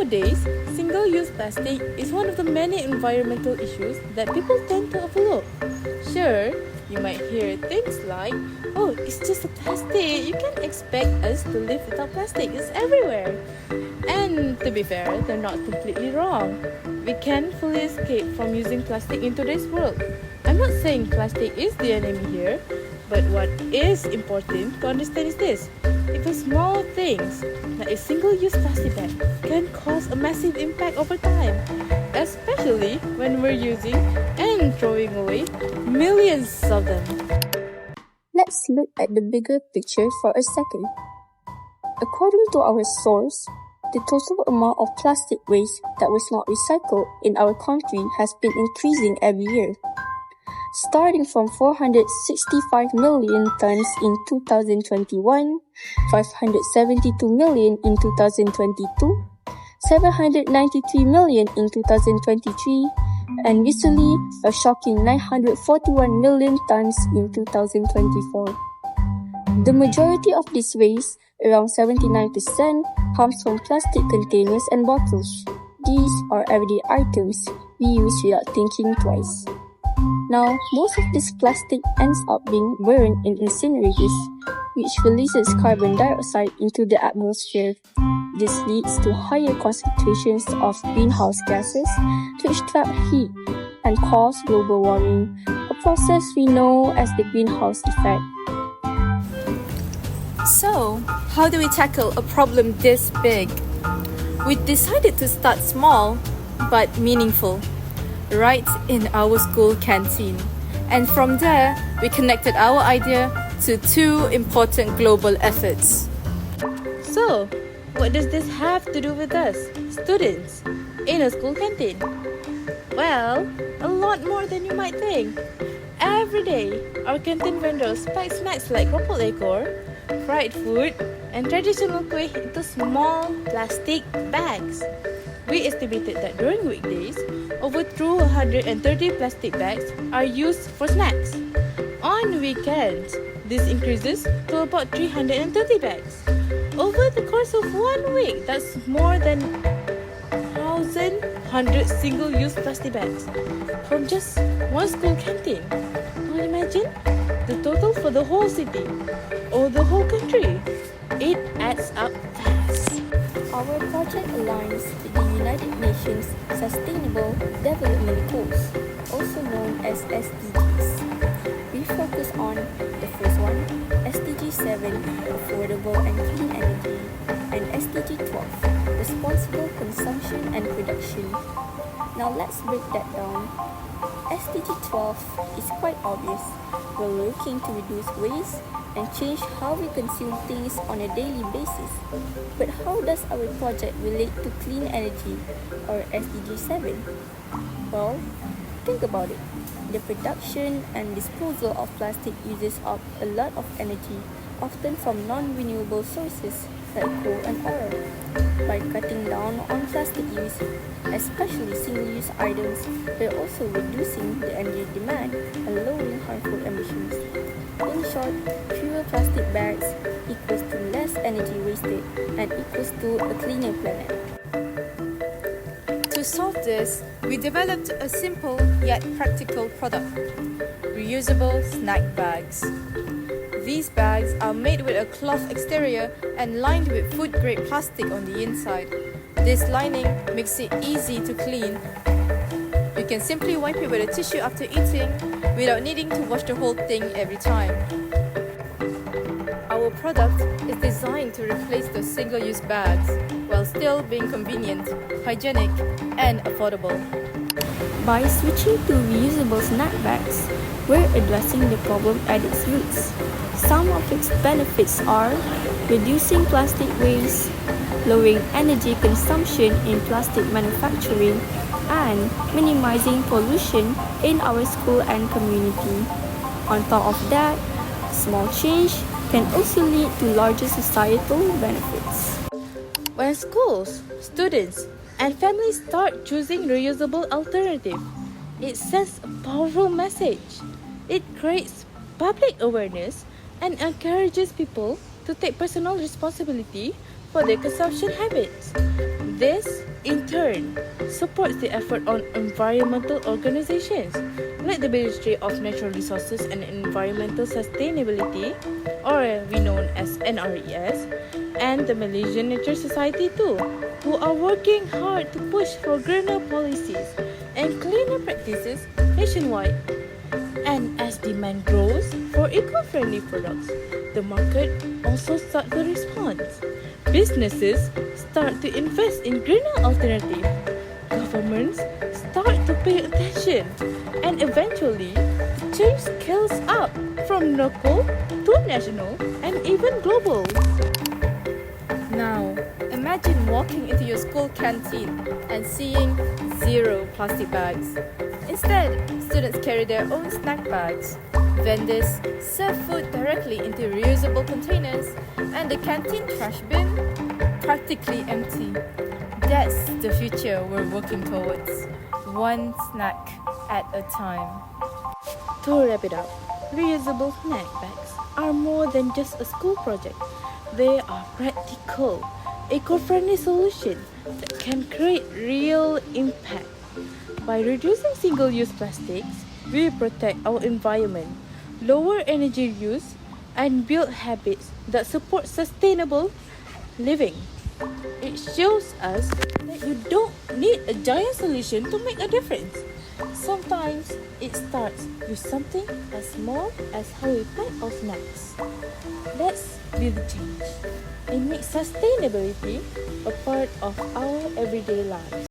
Nowadays, single-use plastic is one of the many environmental issues that people tend to overlook. Sure, you might hear things like, "Oh, it's just a plastic. You can't expect us to live without plastic. It's everywhere." And to be fair, they're not completely wrong. We can't fully escape from using plastic in today's world. I'm not saying plastic is the enemy here, but what is important to understand is this. Even small things, like a single-use plastic bag, can cause a massive impact over time, especially when we're using and throwing away millions of them. Let's look at the bigger picture for a second. According to our source, the total amount of plastic waste that was not recycled in our country has been increasing every year. Starting from 465 million tons in 2021, 572 million in 2022, 793 million in 2023, and recently a shocking 941 million tons in 2024. The majority of this waste, around 79%, comes from plastic containers and bottles. These are everyday items we use without thinking twice. Now, most of this plastic ends up being burned in incinerators, which releases carbon dioxide into the atmosphere. This leads to higher concentrations of greenhouse gases, which trap heat and cause global warming, a process we know as the greenhouse effect. So, how do we tackle a problem this big? We decided to start small but meaningful, right in our school canteen. And from there, we connected our idea to two important global efforts. So, what does this have to do with us, students, in a school canteen? Well, a lot more than you might think. Every day, our canteen vendors pack snacks like keropok ekor, fried food, and traditional kuih into small plastic bags. We estimated that during weekdays, over 230 plastic bags are used for snacks. On weekends, this increases to about 330 bags. Over the course of 1 week, that's more than 1,100 single-use plastic bags from just one school canteen. Now imagine the total for the whole city or the whole country. It adds up fast. Our project aligns with the United Nations Sustainable Development Goals, also known as SDGs. We focus on the first one, SDG 7, Affordable and Clean Energy, and SDG 12, Responsible Consumption and Production. Now let's break that down. SDG 12 is quite obvious. We're looking to reduce waste and change how we consume things on a daily basis. But how does our project relate to clean energy, or SDG 7? Well, think about it. The production and disposal of plastic uses up a lot of energy, often from non-renewable sources like coal and oil. By cutting down on plastic use, especially single-use items, we're also reducing the energy demand and lowering harmful emissions. In short, fewer plastic bags equals to less energy wasted and equals to a cleaner planet. To solve this, we developed a simple yet practical product: reusable snack bags. These bags are made with a cloth exterior and lined with food-grade plastic on the inside. This lining makes it easy to clean. You can simply wipe it with a tissue after eating without needing to wash the whole thing every time. Our product is designed to replace those single-use bags while still being convenient, hygienic, and affordable. By switching to reusable snack bags, we're addressing the problem at its roots. Some of its benefits are reducing plastic waste, lowering energy consumption in plastic manufacturing, and minimizing pollution in our school and community. On top of that, small change can also lead to larger societal benefits. When schools, students, and families start choosing reusable alternatives, it sends a powerful message. It creates public awareness and encourages people to take personal responsibility for their consumption habits. This in turn supports the effort on environmental organizations like the Ministry of Natural Resources and Environmental Sustainability, or we known as NRES, and the Malaysian Nature Society too, who are working hard to push for greener policies and cleaner practices nationwide. And as demand grows for eco-friendly products, the market also starts to respond. Businesses start to invest in greener alternatives. Governments start to pay attention. And eventually, the change scales up from local to national and even global. Now, imagine walking into your school canteen and seeing 0 plastic bags. Instead, students carry their own snack bags. Vendors serve food directly into reusable containers, and the canteen trash bin practically empty. That's the future we're working towards, one snack at a time. To wrap it up, reusable snack bags are more than just a school project. They are practical, eco-friendly solutions that can create real impact. By reducing single-use plastics, we protect our environment, lower energy use, and build habits that support sustainable living. It shows us that you don't need a giant solution to make a difference. Sometimes it starts with something as small as how we pack our snacks. Let's be the change and make sustainability a part of our everyday lives.